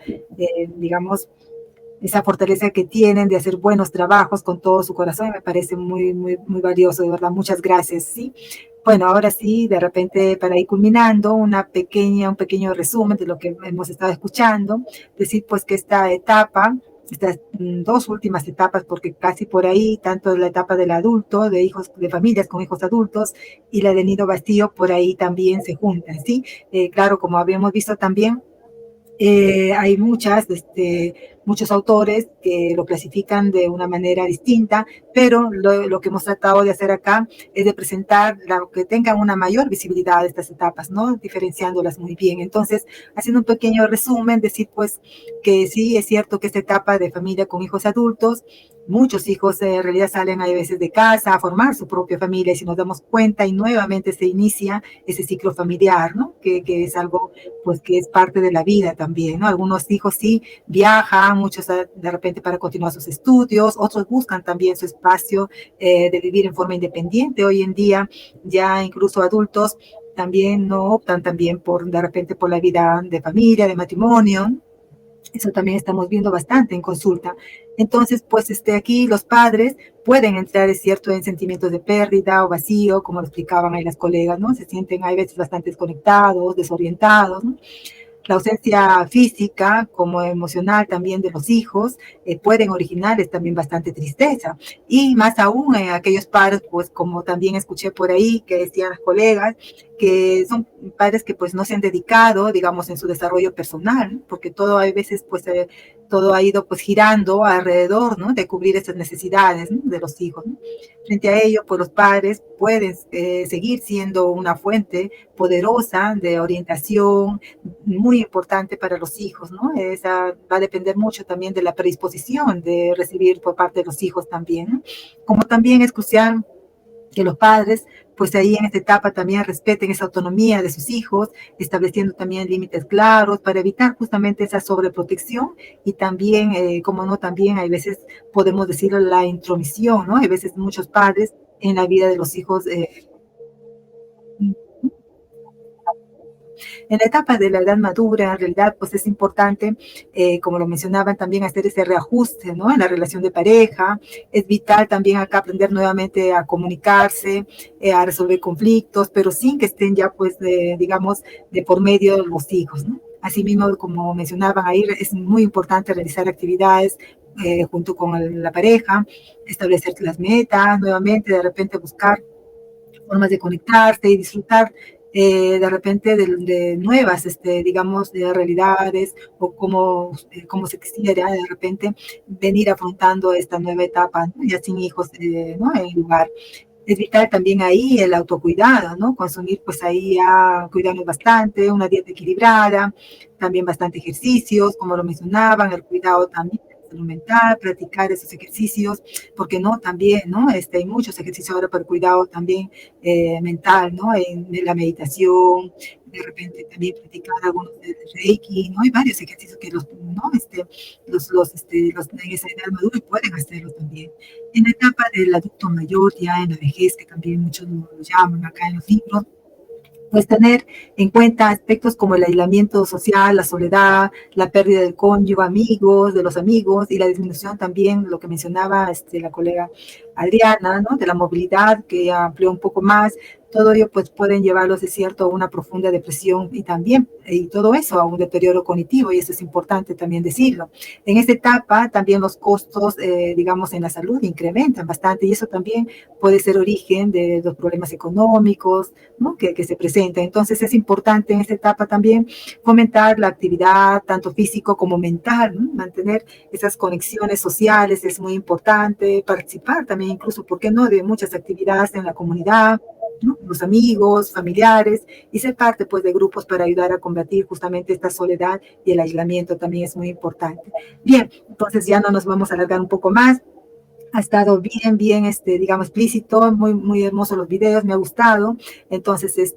esa fortaleza que tienen de hacer buenos trabajos con todo su corazón, y me parece muy, muy, muy valioso, de verdad, muchas gracias, ¿sí? Bueno, ahora sí, de repente, para ir culminando, un pequeño resumen de lo que hemos estado escuchando, decir pues que esta etapa, estas 2 últimas etapas, porque casi por ahí, tanto la etapa del adulto, de familias con hijos adultos, y la de Nido Bastío, por ahí también se juntan, ¿sí? Claro, como habíamos visto también, Hay muchos autores que lo clasifican de una manera distinta, pero lo que hemos tratado de hacer acá es de presentar que tengan una mayor visibilidad de estas etapas, ¿no? Diferenciándolas muy bien. Entonces, haciendo un pequeño resumen, decir pues que sí, es cierto que esta etapa de familia con hijos adultos, muchos hijos en realidad salen a veces de casa a formar su propia familia y si nos damos cuenta y nuevamente se inicia ese ciclo familiar, ¿no? Que es algo pues que es parte de la vida también, ¿no? Algunos hijos sí viajan, muchos de repente para continuar sus estudios, otros buscan también su espacio de vivir en forma independiente. Hoy en día ya incluso adultos también no optan también por de repente por la vida de familia, de matrimonio. Eso también estamos viendo bastante en consulta. Entonces, pues aquí los padres pueden entrar, es cierto, en sentimientos de pérdida o vacío, como lo explicaban ahí las colegas, ¿no? Se sienten a veces bastante desconectados, desorientados, ¿no? La ausencia física como emocional también de los hijos pueden originarles también bastante tristeza. Y más aún en aquellos padres, pues como también escuché por ahí que decían las colegas, que son padres que pues no se han dedicado, digamos, en su desarrollo personal, ¿no? Porque todo a veces pues todo ha ido pues girando alrededor, ¿no? De cubrir esas necesidades, ¿no? De los hijos, ¿no? Frente a ello, pues los padres pueden seguir siendo una fuente poderosa de orientación, muy importante para los hijos, ¿no? Esa va a depender mucho también de la predisposición de recibir por parte de los hijos también, ¿no? Como también es crucial que los padres, pues ahí en esta etapa también respeten esa autonomía de sus hijos, estableciendo también límites claros para evitar justamente esa sobreprotección y también, como no, también hay veces podemos decir la intromisión, ¿no? Hay veces muchos padres en la vida de los hijos en la etapa de la edad madura, en realidad, pues es importante, como lo mencionaban, también hacer ese reajuste, ¿no? En la relación de pareja. Es vital también acá aprender nuevamente a comunicarse, a resolver conflictos, pero sin que estén ya, pues, digamos, de por medio los hijos, ¿no? Asimismo, como mencionaban ahí, es muy importante realizar actividades junto con la pareja, establecer las metas, nuevamente, de repente buscar formas de conectarse y disfrutar de repente de nuevas, digamos, de realidades o como se quisiera de repente venir afrontando esta nueva etapa, ¿no? Ya sin hijos, ¿no? En el lugar. Es vital también ahí el autocuidado, ¿no? Consumir pues ahí a cuidarnos bastante, una dieta equilibrada, también bastante ejercicios, como lo mencionaban, el cuidado también salud mental, practicar esos ejercicios, porque no, también, ¿no? Hay muchos ejercicios ahora para el cuidado también mental, ¿no? En la meditación, de repente también practicar algunos de Reiki, ¿no? Hay varios ejercicios que ¿no? En esa edad madura pueden hacerlo también. En la etapa del adulto mayor, ya en la vejez, que también muchos lo llaman acá en los libros, pues tener en cuenta aspectos como el aislamiento social, la soledad, la pérdida del cónyuge, amigos, de los amigos y la disminución también, lo que mencionaba la colega Adriana, ¿no? De la movilidad que amplió un poco más. Todo ello pues pueden llevarlos, es cierto, a una profunda depresión y también, y todo eso a un deterioro cognitivo, y eso es importante también decirlo. En esta etapa también los costos, digamos, en la salud incrementan bastante y eso también puede ser origen de los problemas económicos, ¿no? que se presentan. Entonces es importante en esta etapa también fomentar la actividad, tanto físico como mental, ¿no? Mantener esas conexiones sociales es muy importante, participar también incluso, ¿por qué no?, de muchas actividades en la comunidad, ¿no? Los amigos, familiares, y ser parte pues de grupos para ayudar a combatir justamente esta soledad y el aislamiento también es muy importante. Bien, entonces ya no nos vamos a alargar un poco más. Ha estado bien, digamos, explícito, muy, muy hermoso los videos, me ha gustado. Entonces,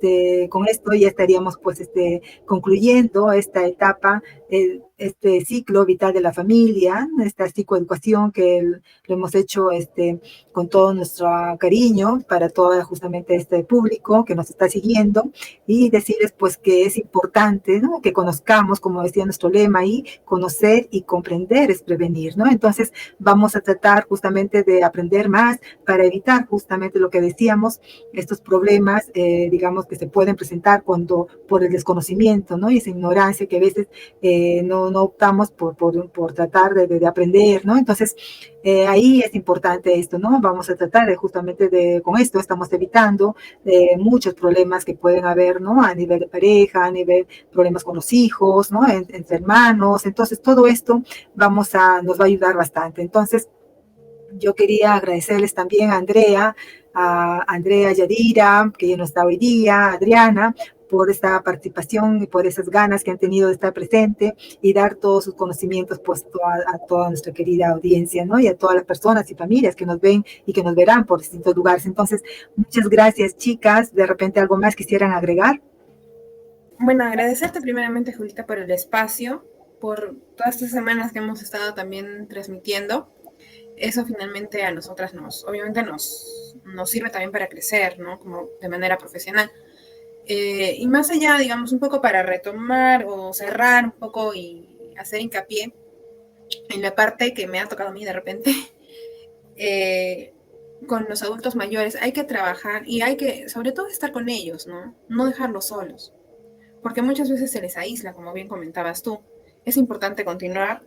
con esto ya estaríamos, pues, concluyendo esta etapa, este ciclo vital de la familia, esta psicoeducación que lo hemos hecho, con todo nuestro cariño para todo justamente este público que nos está siguiendo y decirles, pues, que es importante, ¿no? Que conozcamos, como decía nuestro lema ahí, conocer y comprender es prevenir, ¿no? Entonces, vamos a tratar justamente de aprender más para evitar justamente lo que decíamos, estos problemas, digamos, que se pueden presentar cuando por el desconocimiento, ¿no? Y esa ignorancia que a veces no optamos por tratar de aprender, ¿no? Entonces, ahí es importante esto, ¿no? Vamos a tratar justamente con esto estamos evitando muchos problemas que pueden haber, ¿no? A nivel de pareja, a nivel de problemas con los hijos, ¿no? Entre hermanos. Entonces, todo esto nos va a ayudar bastante. Entonces, yo quería agradecerles también a Andrea Yadira, que ya no está hoy día, a Adriana, por esta participación y por esas ganas que han tenido de estar presente y dar todos sus conocimientos pues, a toda nuestra querida audiencia, ¿no? Y a todas las personas y familias que nos ven y que nos verán por distintos lugares. Entonces, muchas gracias, chicas. De repente, ¿algo más quisieran agregar? Bueno, agradecerte primeramente, Julita, por el espacio, por todas estas semanas que hemos estado también transmitiendo. Eso finalmente a nosotras obviamente nos sirve también para crecer, ¿no? Como de manera profesional. Y más allá, digamos, un poco para retomar o cerrar un poco y hacer hincapié en la parte que me ha tocado a mí de repente, con los adultos mayores hay que trabajar y hay que, sobre todo, estar con ellos, ¿no? No dejarlos solos, porque muchas veces se les aísla, como bien comentabas tú. Es importante continuar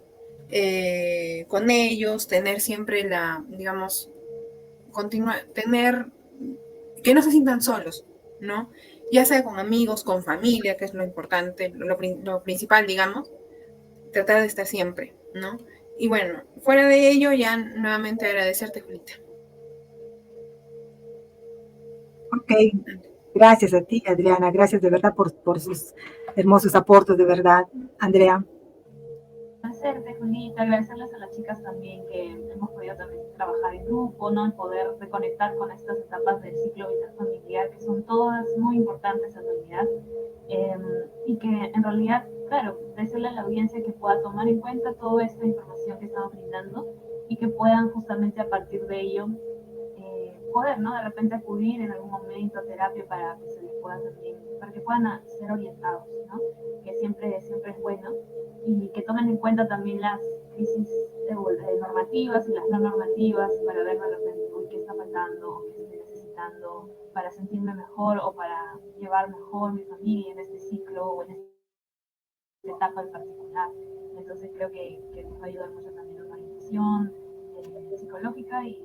con ellos, tener siempre digamos, tener, que no se sientan solos, ¿no? Ya sea con amigos, con familia, que es lo importante, lo principal, digamos, tratar de estar siempre, ¿no? Y bueno, fuera de ello, ya nuevamente agradecerte, Julita. Ok, gracias a ti, Adriana, gracias de verdad por sus hermosos aportes, de verdad. Andrea. Agradecerte, Julita, agradecerles a las chicas también que hemos podido también trabajar en grupo, ¿no? En poder reconectar con estas etapas del ciclo vital familiar, que son todas muy importantes en realidad, y que en realidad, claro, decirle a la audiencia que pueda tomar en cuenta toda esta información que estamos brindando y que puedan justamente a partir de ello poder, ¿no? De repente acudir en algún momento a terapia para que se les pueda también, para que puedan ser orientados, ¿no? Que siempre es bueno. Y que tomen en cuenta también las crisis normativas y las no normativas para ver de repente qué está faltando o qué estoy necesitando para sentirme mejor o para llevar mejor mi familia en este ciclo o en esta etapa en particular. Entonces creo que nos va a ayudar mucho también la orientación psicológica y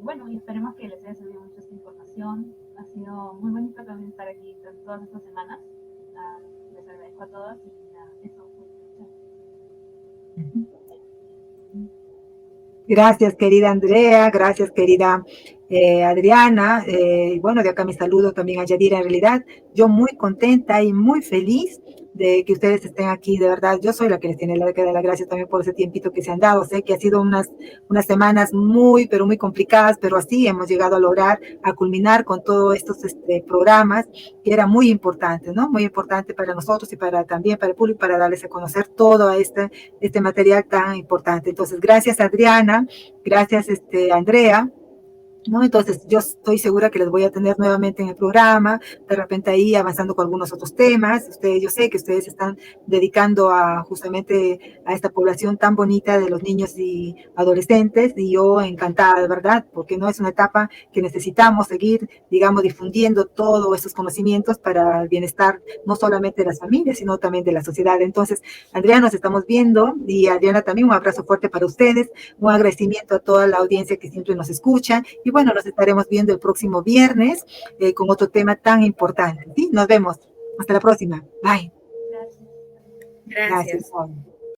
bueno, y esperemos que les haya servido mucho esta información. Ha sido muy bonito también estar aquí todas estas semanas. Les agradezco a todas y eso. Gracias, querida Andrea, gracias, querida Adriana. Bueno, de acá mi saludo también a Yadira. En realidad, yo muy contenta y muy feliz de que ustedes estén aquí, de verdad. Yo soy la que les tiene que dar las gracias también por ese tiempito que se han dado. Sé que ha sido unas semanas pero muy complicadas, pero así hemos llegado a lograr, a culminar con todos estos programas, que era muy importante, ¿no? Muy importante para nosotros y también para el público, para darles a conocer todo este material tan importante. Entonces, gracias, Adriana, gracias, Andrea. ¿No? Entonces, yo estoy segura que les voy a tener nuevamente en el programa, de repente ahí avanzando con algunos otros temas. Yo sé que ustedes se están dedicando justamente a esta población tan bonita de los niños y adolescentes, y yo encantada, de verdad, porque no es una etapa que necesitamos seguir, digamos, difundiendo todos estos conocimientos para el bienestar, no solamente de las familias, sino también de la sociedad. Entonces, Andrea, nos estamos viendo, y Adriana también, un abrazo fuerte para ustedes, un agradecimiento a toda la audiencia que siempre nos escucha. Y bueno, nos estaremos viendo el próximo viernes con otro tema tan importante. ¿Sí? Nos vemos. Hasta la próxima. Bye. Gracias. Gracias.